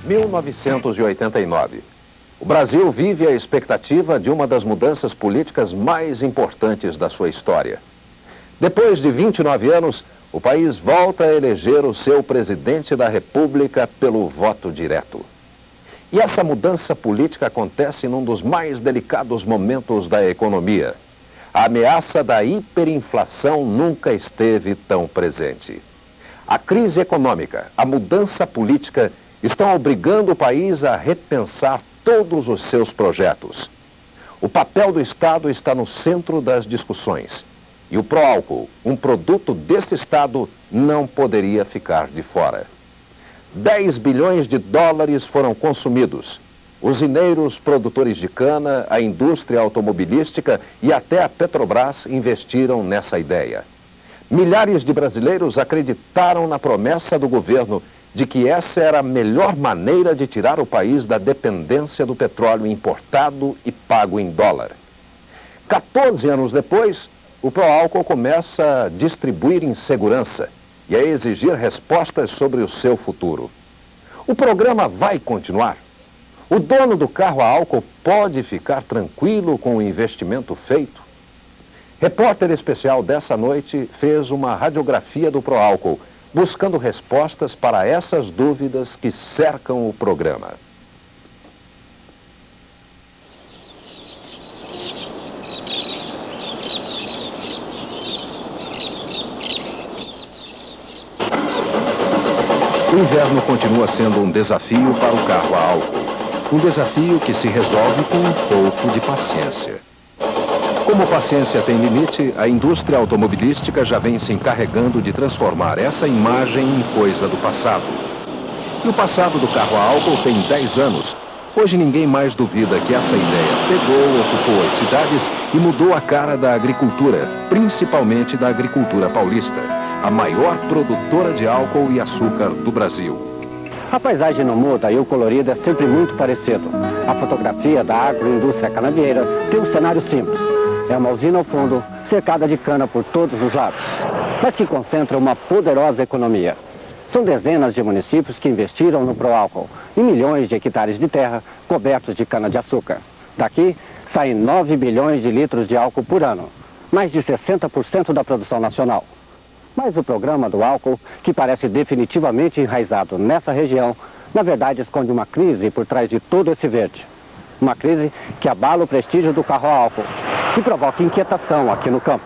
1989. O Brasil vive a expectativa de uma das mudanças políticas mais importantes da sua história. Depois de 29 anos, o país volta a eleger o seu presidente da República pelo voto direto. E essa mudança política acontece num dos mais delicados momentos da economia. A ameaça da hiperinflação nunca esteve tão presente. A crise econômica, a mudança política estão obrigando o país a repensar todos os seus projetos. O papel do Estado está no centro das discussões. E o Proálcool, um produto deste Estado, não poderia ficar de fora. 10 bilhões de dólares foram consumidos. Usineiros, produtores de cana, a indústria automobilística e até a Petrobras investiram nessa ideia. Milhares de brasileiros acreditaram na promessa do governo de que essa era a melhor maneira de tirar o país da dependência do petróleo importado e pago em dólar. 14 anos depois, o Proálcool começa a distribuir insegurança e a exigir respostas sobre o seu futuro. O programa vai continuar? O dono do carro a álcool pode ficar tranquilo com o investimento feito? Repórter especial dessa noite fez uma radiografia do Proálcool, buscando respostas para essas dúvidas que cercam o programa. O inverno continua sendo um desafio para o carro a álcool. Um desafio que se resolve com um pouco de paciência. Como paciência tem limite, a indústria automobilística já vem se encarregando de transformar essa imagem em coisa do passado. E o passado do carro a álcool tem 10 anos. Hoje ninguém mais duvida que essa ideia pegou, ocupou as cidades e mudou a cara da agricultura, principalmente da agricultura paulista, a maior produtora de álcool e açúcar do Brasil. A paisagem não muda e o colorido é sempre muito parecido. A fotografia da agroindústria canavieira tem um cenário simples. É uma usina ao fundo, cercada de cana por todos os lados, mas que concentra uma poderosa economia. São dezenas de municípios que investiram no Proálcool e milhões de hectares de terra cobertos de cana-de-açúcar. Daqui saem 9 bilhões de litros de álcool por ano, mais de 60% da produção nacional. Mas o programa do álcool, que parece definitivamente enraizado nessa região, na verdade esconde uma crise por trás de todo esse verde. Uma crise que abala o prestígio do carro a álcool e provoca inquietação aqui no campo.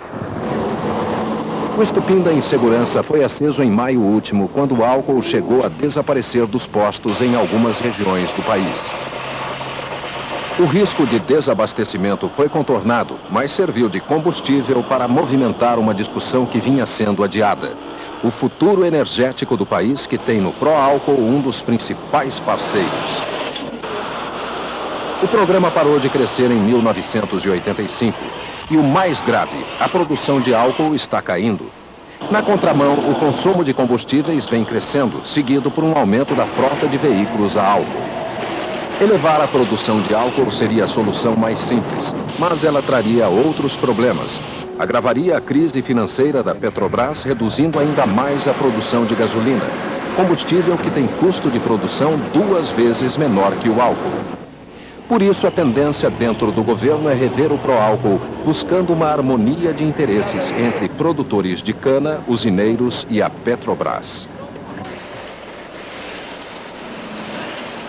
O estupim da insegurança foi aceso em maio último, quando o álcool chegou a desaparecer dos postos em algumas regiões do país. O risco de desabastecimento foi contornado, mas serviu de combustível para movimentar uma discussão que vinha sendo adiada. O futuro energético do país, que tem no Proálcool um dos principais parceiros. O programa parou de crescer em 1985. E o mais grave, a produção de álcool está caindo. Na contramão, o consumo de combustíveis vem crescendo, seguido por um aumento da frota de veículos a álcool. Elevar a produção de álcool seria a solução mais simples, mas ela traria outros problemas. Agravaria a crise financeira da Petrobras, reduzindo ainda mais a produção de gasolina, combustível que tem custo de produção 2 vezes menor que o álcool. Por isso, a tendência dentro do governo é rever o Proálcool, buscando uma harmonia de interesses entre produtores de cana, usineiros e a Petrobras.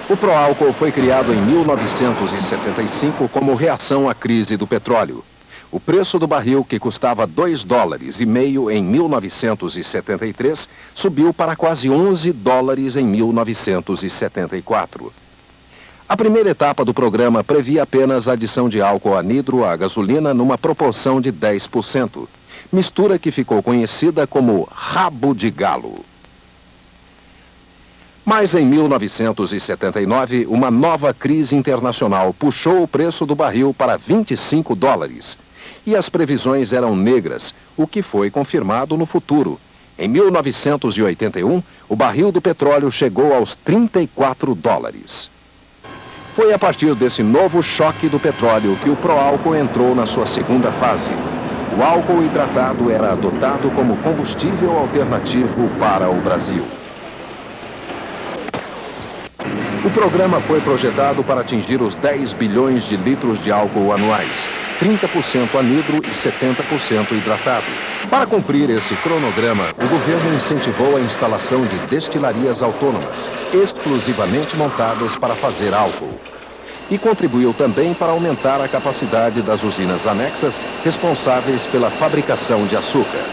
O Proálcool foi criado em 1975 como reação à crise do petróleo. O preço do barril, que custava $2,5 em 1973, subiu para quase $11 em 1974. A primeira etapa do programa previa apenas a adição de álcool anidro à gasolina numa proporção de 10%, mistura que ficou conhecida como rabo de galo. Mas em 1979, uma nova crise internacional puxou o preço do barril para $25. E as previsões eram negras, o que foi confirmado no futuro. Em 1981, o barril do petróleo chegou aos $34. Foi a partir desse novo choque do petróleo que o Proálcool entrou na sua segunda fase. O álcool hidratado era adotado como combustível alternativo para o Brasil. O programa foi projetado para atingir os 10 bilhões de litros de álcool anuais, 30% anidro e 70% hidratado. Para cumprir esse cronograma, o governo incentivou a instalação de destilarias autônomas, exclusivamente montadas para fazer álcool. E contribuiu também para aumentar a capacidade das usinas anexas responsáveis pela fabricação de açúcar.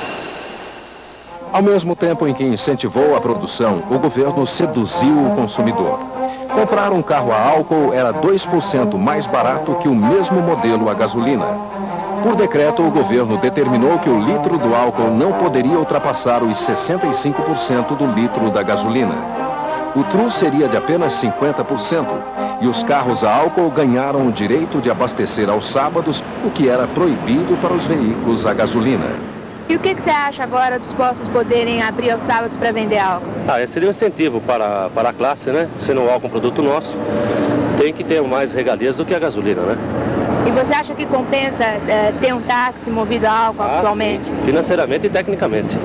Ao mesmo tempo em que incentivou a produção, o governo seduziu o consumidor. Comprar um carro a álcool era 2% mais barato que o mesmo modelo a gasolina. Por decreto, o governo determinou que o litro do álcool não poderia ultrapassar os 65% do litro da gasolina. O TRU seria de apenas 50%, e os carros a álcool ganharam o direito de abastecer aos sábados, o que era proibido para os veículos a gasolina. E o que você acha agora dos postos poderem abrir aos sábados para vender álcool? Esse seria um incentivo para a classe, né? Sendo o álcool um produto nosso, tem que ter mais regalias do que a gasolina, né? E você acha que compensa ter um táxi movido a álcool atualmente? Sim. Financeiramente e tecnicamente,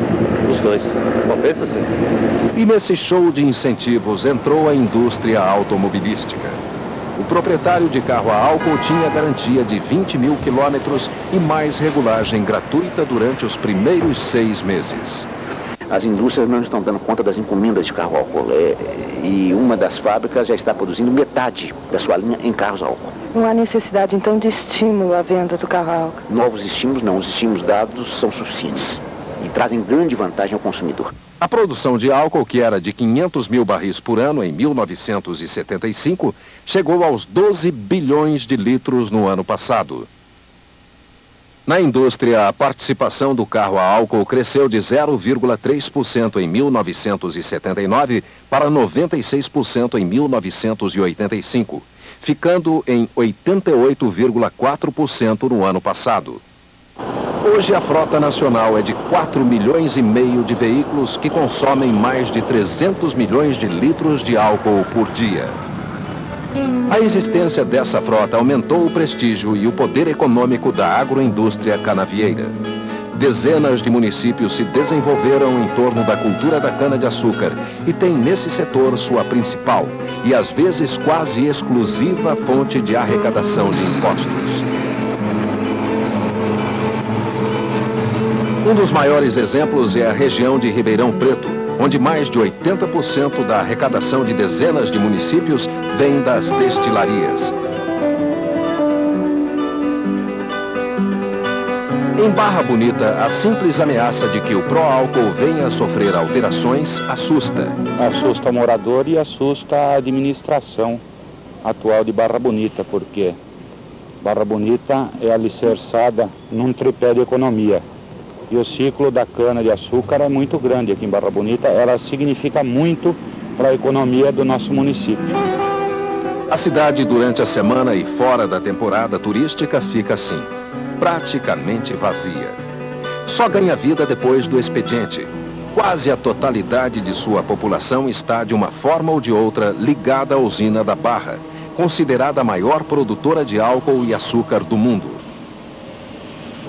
os dois. Compensa sim. E nesse show de incentivos entrou a indústria automobilística. O proprietário de carro a álcool tinha garantia de 20 mil quilômetros e mais regulagem gratuita durante os primeiros 6 meses. As indústrias não estão dando conta das encomendas de carro a álcool e uma das fábricas já está produzindo metade da sua linha em carros a álcool. Não há necessidade, então, de estímulo à venda do carro a álcool? Novos estímulos não, os estímulos dados são suficientes e trazem grande vantagem ao consumidor. A produção de álcool, que era de 500 mil barris por ano em 1975, chegou aos 12 bilhões de litros no ano passado. Na indústria, a participação do carro a álcool cresceu de 0,3% em 1979 para 96% em 1985, ficando em 88,4% no ano passado. Hoje a frota nacional é de 4 milhões e meio de veículos que consomem mais de 300 milhões de litros de álcool por dia. A existência dessa frota aumentou o prestígio e o poder econômico da agroindústria canavieira. Dezenas de municípios se desenvolveram em torno da cultura da cana-de-açúcar e tem nesse setor sua principal e às vezes quase exclusiva fonte de arrecadação de impostos. Um dos maiores exemplos é a região de Ribeirão Preto, onde mais de 80% da arrecadação de dezenas de municípios vem das destilarias. Em Barra Bonita, a simples ameaça de que o pró-álcool venha a sofrer alterações assusta. Assusta o morador e assusta a administração atual de Barra Bonita, porque Barra Bonita é alicerçada num tripé de economia. E o ciclo da cana-de-açúcar é muito grande aqui em Barra Bonita, ela significa muito para a economia do nosso município. A cidade, durante a semana e fora da temporada turística, fica assim, praticamente vazia. Só ganha vida depois do expediente. Quase a totalidade de sua população está, de uma forma ou de outra, ligada à usina da Barra, considerada a maior produtora de álcool e açúcar do mundo.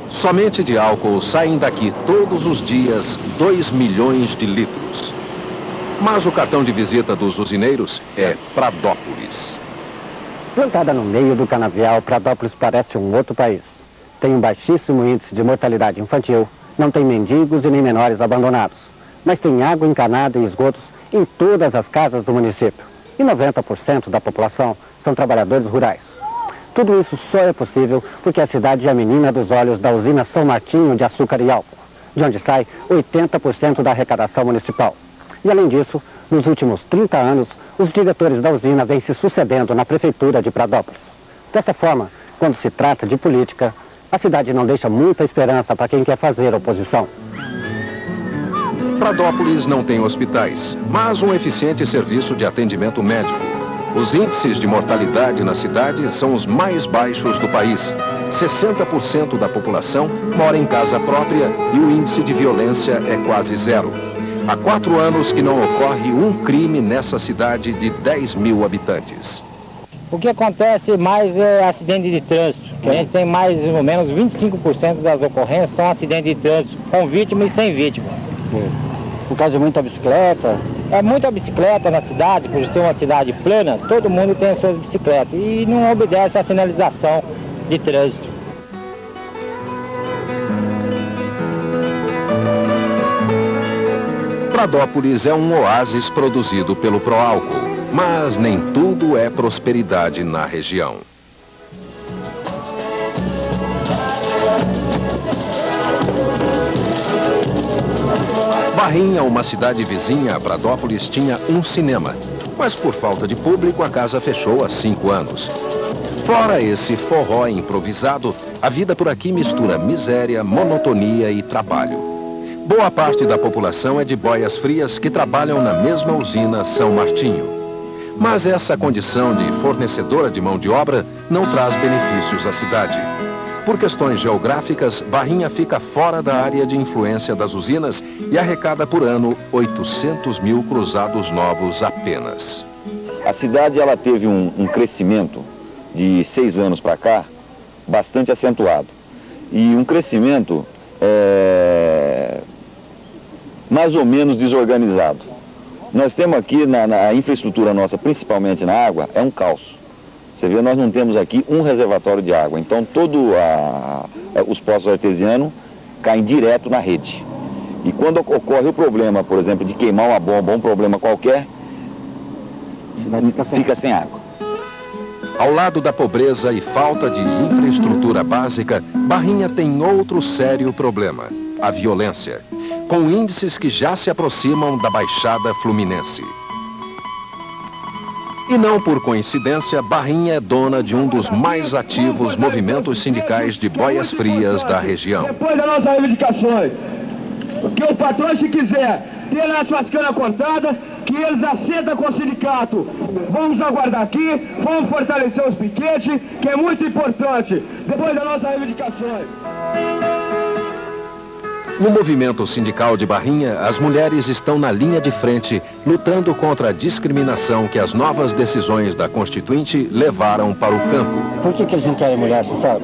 Somente de álcool saem daqui todos os dias 2 milhões de litros. Mas o cartão de visita dos usineiros é Pradópolis. Plantada no meio do canavial, Pradópolis parece um outro país. Tem um baixíssimo índice de mortalidade infantil, não tem mendigos e nem menores abandonados, mas tem água encanada e esgotos em todas as casas do município. E 90% da população são trabalhadores rurais. Tudo isso só é possível porque a cidade é a menina dos olhos da usina São Martinho de Açúcar e Álcool, de onde sai 80% da arrecadação municipal. E além disso, nos últimos 30 anos, os diretores da usina vêm se sucedendo na prefeitura de Pradópolis. Dessa forma, quando se trata de política, a cidade não deixa muita esperança para quem quer fazer oposição. Pradópolis não tem hospitais, mas um eficiente serviço de atendimento médico. Os índices de mortalidade na cidade são os mais baixos do país. 60% da população mora em casa própria e o índice de violência é quase zero. Há 4 anos que não ocorre um crime nessa cidade de 10 mil habitantes. O que acontece mais é acidente de trânsito, que a gente tem mais ou menos 25% das ocorrências são acidentes de trânsito com vítima e sem vítima. Por causa de muita bicicleta, É muita bicicleta na cidade, por ser uma cidade plana, todo mundo tem as suas bicicletas e não obedece à sinalização de trânsito. Pradópolis é um oásis produzido pelo Proálcool, mas nem tudo é prosperidade na região. Barrinha, uma cidade vizinha a Pradópolis, tinha um cinema, mas por falta de público a casa fechou há 5 anos. Fora esse forró improvisado, a vida por aqui mistura miséria, monotonia e trabalho. Boa parte da população é de Boias Frias, que trabalham na mesma usina São Martinho. Mas essa condição de fornecedora de mão de obra não traz benefícios à cidade. Por questões geográficas, Barrinha fica fora da área de influência das usinas e arrecada por ano 800 mil cruzados novos apenas. A cidade ela teve um crescimento de 6 anos para cá bastante acentuado. E um crescimento mais ou menos desorganizado. Nós temos aqui na infraestrutura nossa, principalmente na água, é um caos. Você vê, nós não temos aqui um reservatório de água, então todos os poços artesianos caem direto na rede. E quando ocorre o problema, por exemplo, de queimar uma bomba ou um problema qualquer, fica sem água. Ao lado da pobreza e falta de infraestrutura básica, Barrinha tem outro sério problema: a violência, com índices que já se aproximam da Baixada Fluminense. E não por coincidência, Barrinha é dona de um dos mais ativos movimentos sindicais de Boias Frias da região. Depois das nossas reivindicações, que o patrão, se quiser ter as suas canas contadas, que eles aceitam com o sindicato. Vamos aguardar aqui, vamos fortalecer os piquetes, que é muito importante, depois das nossas reivindicações. No movimento sindical de Barrinha, as mulheres estão na linha de frente, lutando contra a discriminação que as novas decisões da Constituinte levaram para o campo. Por que eles não querem mulher, você sabe?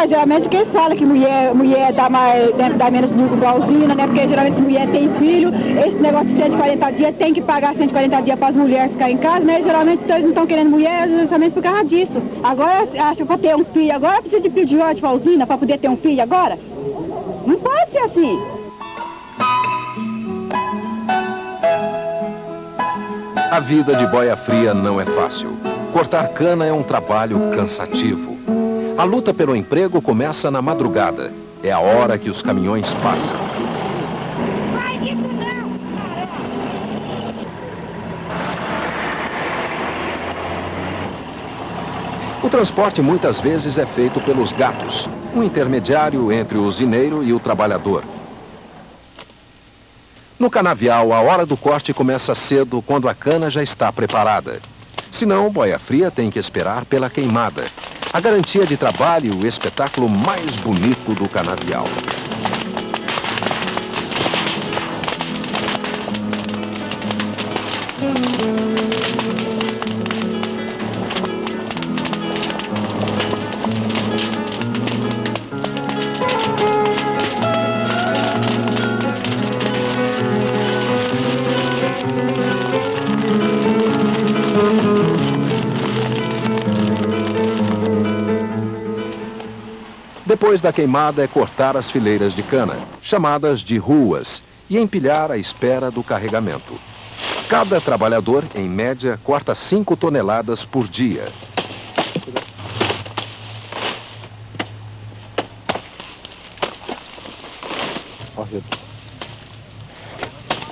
Geralmente quem fala que mulher dá menos lucro para a usina, né? Porque geralmente se mulher tem filho, esse negócio de 140 dias, tem que pagar 140 dias para as mulheres ficarem em casa, né? Geralmente eles não estão querendo mulher justamente por causa disso. Agora, acho que para ter um filho, agora precisa de filho de ordem para a usina para poder ter um filho agora? Não pode ser assim. A vida de boia fria não é fácil. Cortar cana é um trabalho cansativo. A luta pelo emprego começa na madrugada. É a hora que os caminhões passam. O transporte muitas vezes é feito pelos gatos, um intermediário entre o usineiro e o trabalhador. No canavial, a hora do corte começa cedo, quando a cana já está preparada. Senão, boia fria tem que esperar pela queimada. A garantia de trabalho e o espetáculo mais bonito do canavial. Depois da queimada é cortar as fileiras de cana, chamadas de ruas, e empilhar à espera do carregamento. Cada trabalhador, em média, corta 5 toneladas por dia.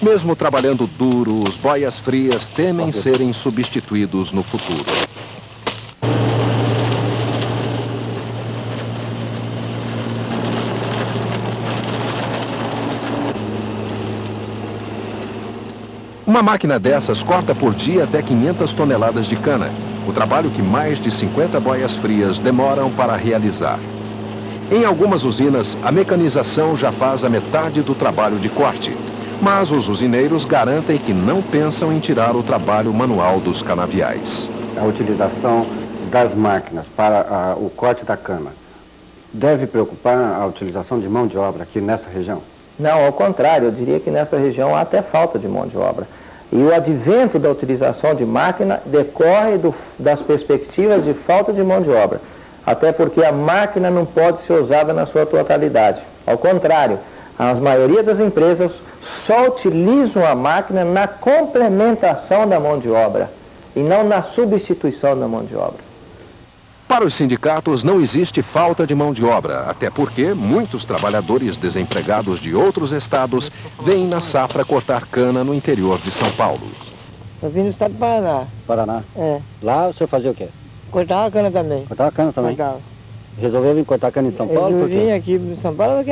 Mesmo trabalhando duro, os boias frias temem serem substituídos no futuro. Uma máquina dessas corta por dia até 500 toneladas de cana, o trabalho que mais de 50 boias frias demoram para realizar. Em algumas usinas, a mecanização já faz a metade do trabalho de corte, mas os usineiros garantem que não pensam em tirar o trabalho manual dos canaviais. A utilização das máquinas para o corte da cana deve preocupar a utilização de mão de obra aqui nessa região? Não, ao contrário, eu diria que nessa região há até falta de mão de obra. E o advento da utilização de máquina decorre das perspectivas de falta de mão de obra. Até porque a máquina não pode ser usada na sua totalidade. Ao contrário, a maioria das empresas só utilizam a máquina na complementação da mão de obra e não na substituição da mão de obra. Para os sindicatos não existe falta de mão de obra, até porque muitos trabalhadores desempregados de outros estados vêm na safra cortar cana no interior de São Paulo. Eu vim no estado do Paraná. Paraná? É. Lá o senhor fazia o quê? Cortava cana também. Cortava cana também? Cortava. Resolveu vir cortar cana em São Paulo? Eu vim aqui em São Paulo porque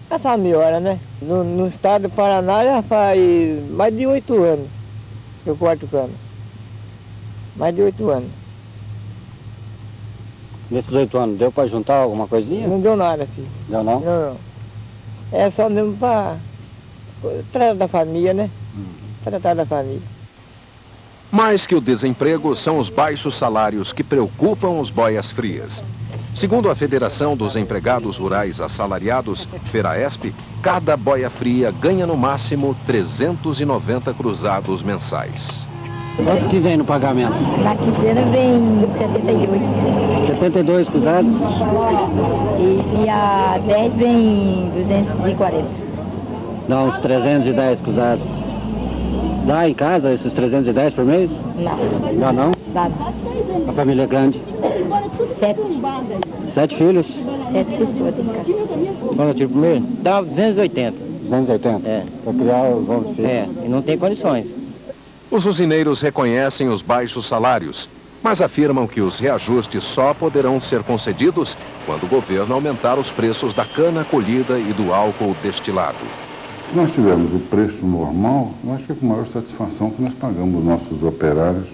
essa melhora, né? No estado do Paraná já faz mais de 8 anos que eu corto cana. Mais de 8 anos. Nesses 8 anos, deu para juntar alguma coisinha? Não deu nada, filho. Deu não? Não. É só mesmo para tratar da família, né? Tratar da família. Mais que o desemprego, são os baixos salários que preocupam os boias frias. Segundo a Federação dos Empregados Rurais Assalariados, FERAESP, cada boia fria ganha no máximo 390 cruzados mensais. Quanto que vem no pagamento? Na quinzena vem 72. 72 cruzados? E a 10 vem 240. Dá uns 310 cruzados. Dá em casa esses 310 por mês? Não. Dá não? Dá. A família é grande? 7. 7 filhos? 7 pessoas em casa. Quanto tiro por mês? Dá 280. 280? É. Para criar os 11 filhos? É, e não tem condições. Os usineiros reconhecem os baixos salários, mas afirmam que os reajustes só poderão ser concedidos quando o governo aumentar os preços da cana colhida e do álcool destilado. Se nós tivermos o preço normal, eu acho que é com maior satisfação que nós pagamos os nossos operários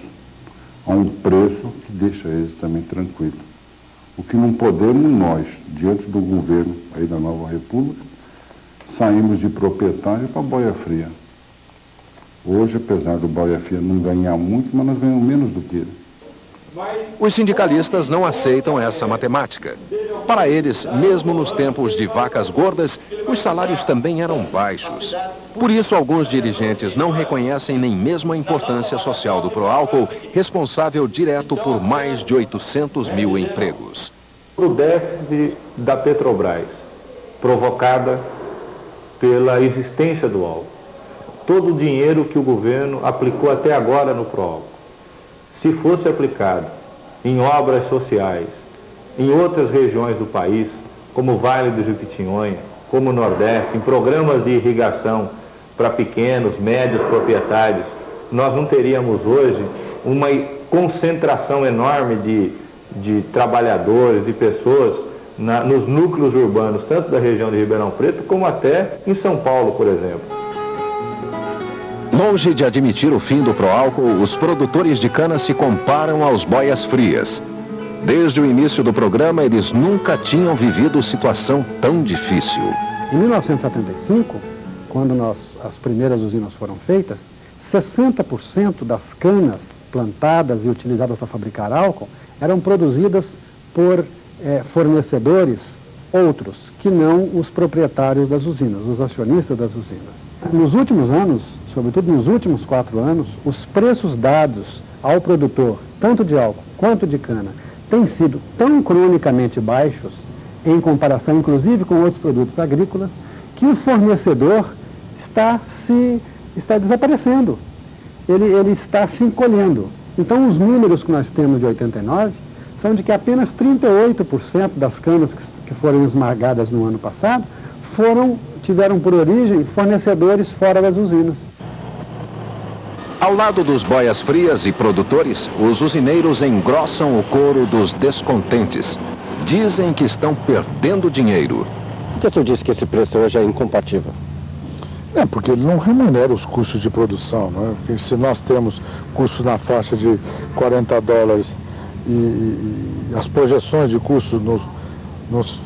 a um preço que deixa eles também tranquilos. O que não podemos nós, diante do governo aí da Nova República, saímos de proprietário para boia fria. Hoje, apesar do boia fria não ganhar muito, mas nós ganhamos menos do que ele. Os sindicalistas não aceitam essa matemática. Para eles, mesmo nos tempos de vacas gordas, os salários também eram baixos. Por isso, alguns dirigentes não reconhecem nem mesmo a importância social do Proálcool, responsável direto por mais de 800 mil empregos. O déficit da Petrobras, provocada pela existência do álcool. Todo o dinheiro que o governo aplicou até agora no Proálcool, se fosse aplicado em obras sociais, em outras regiões do país, como o Vale do Jequitinhonha, como o Nordeste, em programas de irrigação para pequenos, médios proprietários, nós não teríamos hoje uma concentração enorme de trabalhadores, de pessoas nos núcleos urbanos, tanto da região de Ribeirão Preto, como até em São Paulo, por exemplo. Longe de admitir o fim do Proálcool, os produtores de cana se comparam aos boias frias. Desde o início do programa, eles nunca tinham vivido situação tão difícil. Em 1975, quando as primeiras usinas foram feitas, 60% das canas plantadas e utilizadas para fabricar álcool eram produzidas por fornecedores outros, que não os proprietários das usinas, os acionistas das usinas. Nos últimos anos, sobretudo nos últimos 4 anos, os preços dados ao produtor, tanto de álcool quanto de cana, têm sido tão cronicamente baixos, em comparação inclusive com outros produtos agrícolas, que o fornecedor está desaparecendo, ele está se encolhendo. Então os números que nós temos de 89 são de que apenas 38% das canas que foram esmagadas no ano passado tiveram por origem fornecedores fora das usinas. Ao lado dos boias frias e produtores, os usineiros engrossam o coro dos descontentes. Dizem que estão perdendo dinheiro. Por que o senhor disse que esse preço hoje é incompatível? Porque ele não remunera os custos de produção, não é? Porque se nós temos custos na faixa de $40 e as projeções de custo nos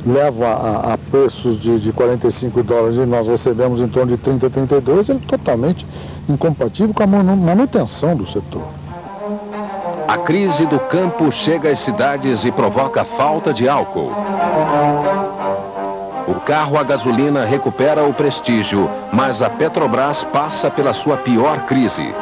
levam a preços de $45 e nós recebemos em torno de 30, 32, ele é totalmente incompatível com a manutenção do setor. A crise do campo chega às cidades e provoca falta de álcool. O carro a gasolina recupera o prestígio, mas a Petrobras passa pela sua pior crise.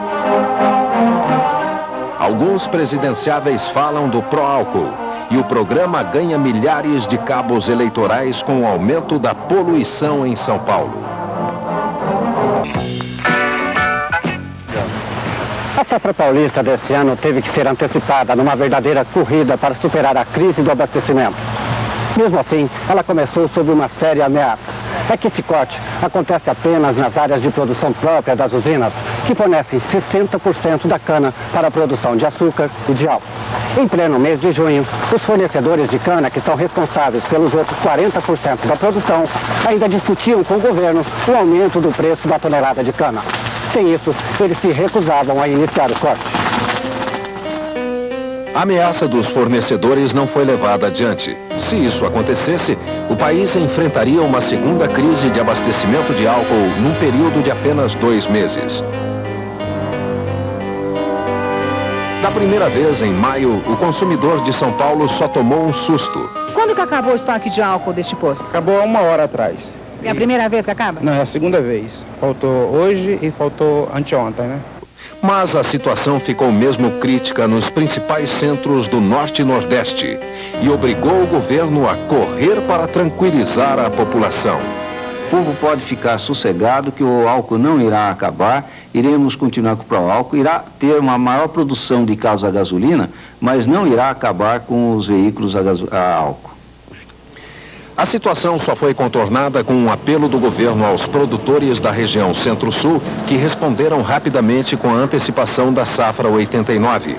Alguns presidenciáveis falam do pró-álcool e o programa ganha milhares de cabos eleitorais com o aumento da poluição em São Paulo. A safra paulista desse ano teve que ser antecipada numa verdadeira corrida para superar a crise do abastecimento. Mesmo assim, ela começou sob uma séria ameaça. É que esse corte acontece apenas nas áreas de produção própria das usinas, que fornecem 60% da cana para a produção de açúcar e de álcool. Em pleno mês de junho, os fornecedores de cana, que são responsáveis pelos outros 40% da produção, ainda discutiam com o governo o aumento do preço da tonelada de cana. Sem isso, eles se recusavam a iniciar o corte. A ameaça dos fornecedores não foi levada adiante. Se isso acontecesse, o país enfrentaria uma segunda crise de abastecimento de álcool num período de apenas 2 meses. Da primeira vez, em maio, o consumidor de São Paulo só tomou um susto. Quando que acabou o estoque de álcool deste posto? Acabou há 1 hora atrás. É a primeira vez que acaba? Não, é a segunda vez. Faltou hoje e faltou anteontem, né? Mas a situação ficou mesmo crítica nos principais centros do Norte e Nordeste e obrigou o governo a correr para tranquilizar a população. O povo pode ficar sossegado que o álcool não irá acabar, iremos continuar com o pró-álcool, irá ter uma maior produção de carros a gasolina, mas não irá acabar com os veículos a álcool. A situação só foi contornada com um apelo do governo aos produtores da região Centro-Sul, que responderam rapidamente com a antecipação da safra 89.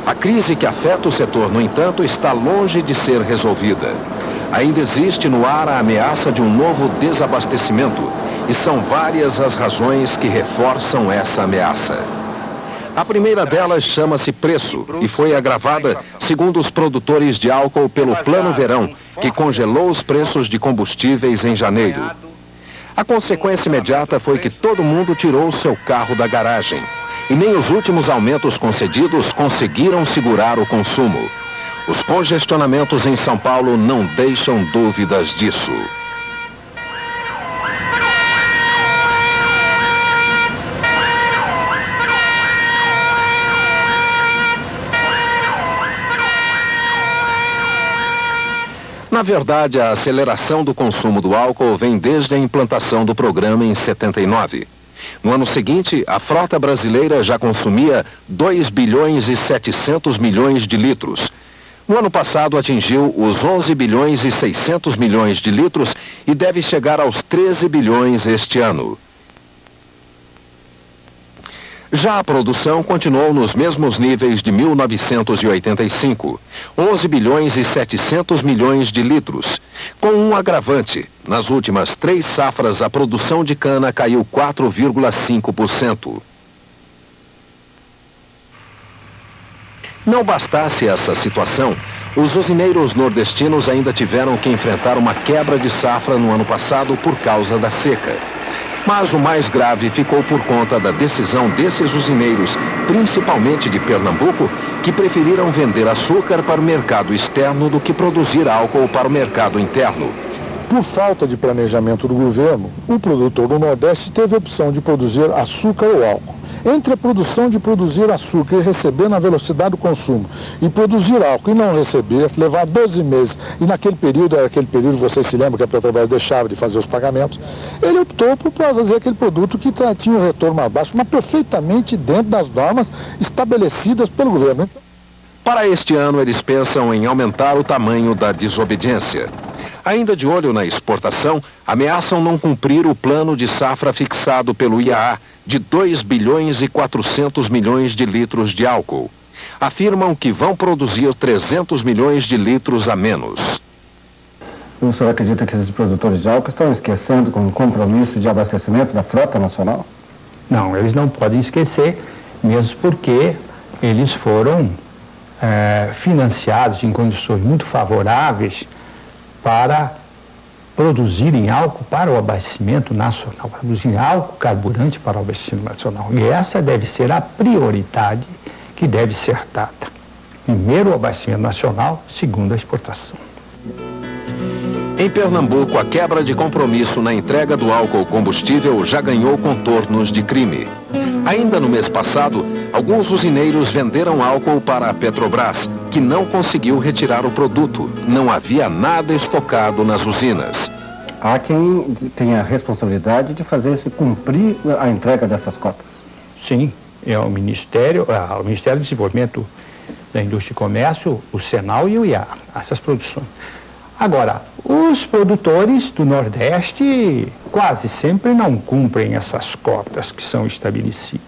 A crise que afeta o setor, no entanto, está longe de ser resolvida. Ainda existe no ar a ameaça de um novo desabastecimento, e são várias as razões que reforçam essa ameaça. A primeira delas chama-se preço e foi agravada, segundo os produtores de álcool, pelo Plano Verão, que congelou os preços de combustíveis em janeiro. A consequência imediata foi que todo mundo tirou seu carro da garagem. E nem os últimos aumentos concedidos conseguiram segurar o consumo. Os congestionamentos em São Paulo não deixam dúvidas disso. Na verdade, a aceleração do consumo do álcool vem desde a implantação do programa em 79. No ano seguinte, a frota brasileira já consumia 2 bilhões e 700 milhões de litros. No ano passado, atingiu os 11 bilhões e 600 milhões de litros e deve chegar aos 13 bilhões este ano. Já a produção continuou nos mesmos níveis de 1985, 11 bilhões e 700 milhões de litros, com um agravante. Nas últimas 3 safras, a produção de cana caiu 4,5%. Não bastasse essa situação, os usineiros nordestinos ainda tiveram que enfrentar uma quebra de safra no ano passado por causa da seca. Mas o mais grave ficou por conta da decisão desses usineiros, principalmente de Pernambuco, que preferiram vender açúcar para o mercado externo do que produzir álcool para o mercado interno. Por falta de planejamento do governo, o produtor do Nordeste teve a opção de produzir açúcar ou álcool. Entre a produção de produzir açúcar e receber na velocidade do consumo, e produzir álcool e não receber, levar 12 meses, e naquele período, era aquele período, vocês se lembram que a Petrobras deixava de fazer os pagamentos, ele optou por fazer aquele produto que tinha um retorno mais baixo, mas perfeitamente dentro das normas estabelecidas pelo governo. Para este ano, eles pensam em aumentar o tamanho da desobediência. Ainda de olho na exportação, ameaçam não cumprir o plano de safra fixado pelo IAA de 2 bilhões e 400 milhões de litros de álcool. Afirmam que vão produzir 300 milhões de litros a menos. O senhor acredita que esses produtores de álcool estão esquecendo com o compromisso de abastecimento da frota nacional? Não, eles não podem esquecer, mesmo porque eles foram financiados em condições muito favoráveis para produzirem álcool para o abastecimento nacional, produzirem álcool carburante para o abastecimento nacional. E essa deve ser a prioridade que deve ser dada. Primeiro o abastecimento nacional, segundo a exportação. Em Pernambuco, a quebra de compromisso na entrega do álcool combustível já ganhou contornos de crime. Ainda no mês passado, alguns usineiros venderam álcool para a Petrobras, que não conseguiu retirar o produto. Não havia nada estocado nas usinas. Há quem tenha a responsabilidade de fazer-se cumprir a entrega dessas cotas. Sim, é o Ministério do Desenvolvimento da Indústria e Comércio, o Senal e o IA, essas produções. Agora, os produtores do Nordeste quase sempre não cumprem essas cotas que são estabelecidas.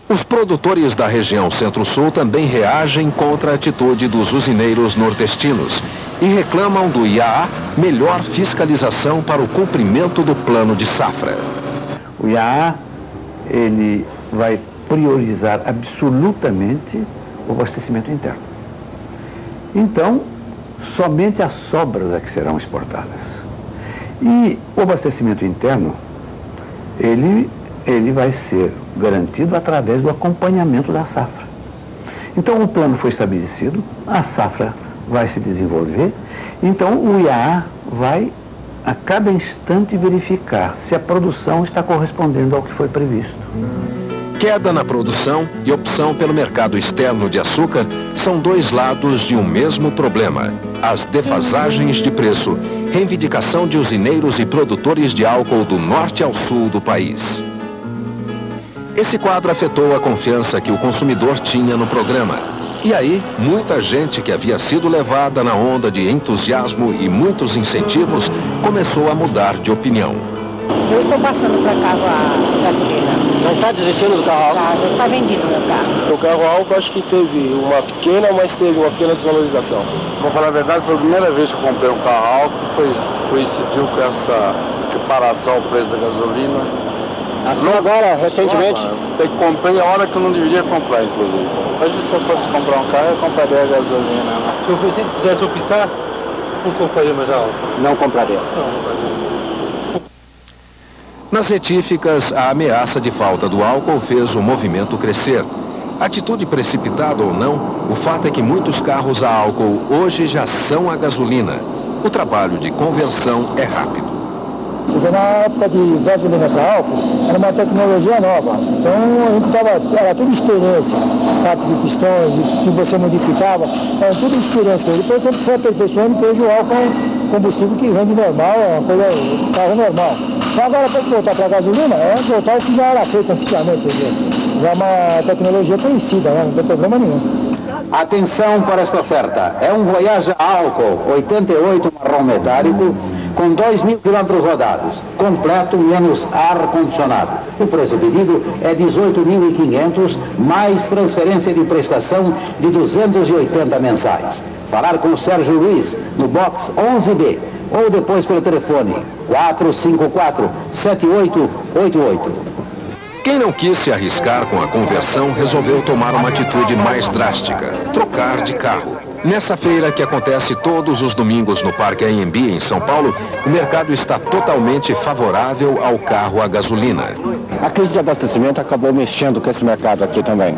Os produtores da região Centro-Sul também reagem contra a atitude dos usineiros nordestinos e reclamam do IAA melhor fiscalização para o cumprimento do plano de safra. O IAA, ele vai priorizar absolutamente o abastecimento interno. Então, somente as sobras é que serão exportadas. E o abastecimento interno, ele vai ser garantido através do acompanhamento da safra. Então o plano foi estabelecido, a safra vai se desenvolver, então o IAA vai a cada instante verificar se a produção está correspondendo ao que foi previsto. Queda na produção e opção pelo mercado externo de açúcar são dois lados de um mesmo problema: as defasagens de preço, reivindicação de usineiros e produtores de álcool do norte ao sul do país. Esse quadro afetou a confiança que o consumidor tinha no programa. E aí, muita gente que havia sido levada na onda de entusiasmo e muitos incentivos começou a mudar de opinião. Eu estou passando para carro a gasolina. Já está desistindo do carro álcool? Já está vendido o meu carro. O carro álcool acho que teve uma pequena, mas teve uma pequena desvalorização. Vou falar a verdade, foi a primeira vez que eu comprei um carro álcool, coincidiu com essa equiparação ao preço da gasolina. Assim agora, recentemente? Eu comprei a hora que eu não deveria comprar, inclusive. Mas se eu fosse comprar um carro, eu compraria a gasolina. Né? Se eu pudesse optar, não compraria mais álcool? Não compraria. Nas retíficas, a ameaça de falta do álcool fez o movimento crescer. Atitude precipitada ou não, o fato é que muitos carros a álcool hoje já são a gasolina. O trabalho de conversão é rápido. Porque na época de gasolina para álcool, era uma tecnologia nova. Então a gente era tudo experiência. Parte de pistões, que você modificava, era tudo experiência. Depois quando foi aperfeiçoando, teve o álcool combustível que rende normal, é uma coisa, um carro normal. Então agora para voltar para a gasolina, é voltar o que já era feito antigamente. Já é uma tecnologia conhecida, né? Não tem problema nenhum. Atenção para esta oferta. É um Voyage álcool 88 marrom metálico com 2.000 quilômetros rodados, completo menos ar-condicionado. O preço pedido é 18.500, mais transferência de prestação de 280 mensais. Falar com o Sérgio Luiz no box 11B ou depois pelo telefone 454-7888. Quem não quis se arriscar com a conversão resolveu tomar uma atitude mais drástica: trocar de carro. Nessa feira, que acontece todos os domingos no Parque AMB, em São Paulo, o mercado está totalmente favorável ao carro a gasolina. A crise de abastecimento acabou mexendo com esse mercado aqui também.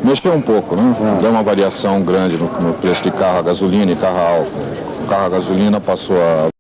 Mexeu um pouco, né? Deu uma variação grande no preço de carro a gasolina e carro a álcool. O carro a gasolina passou a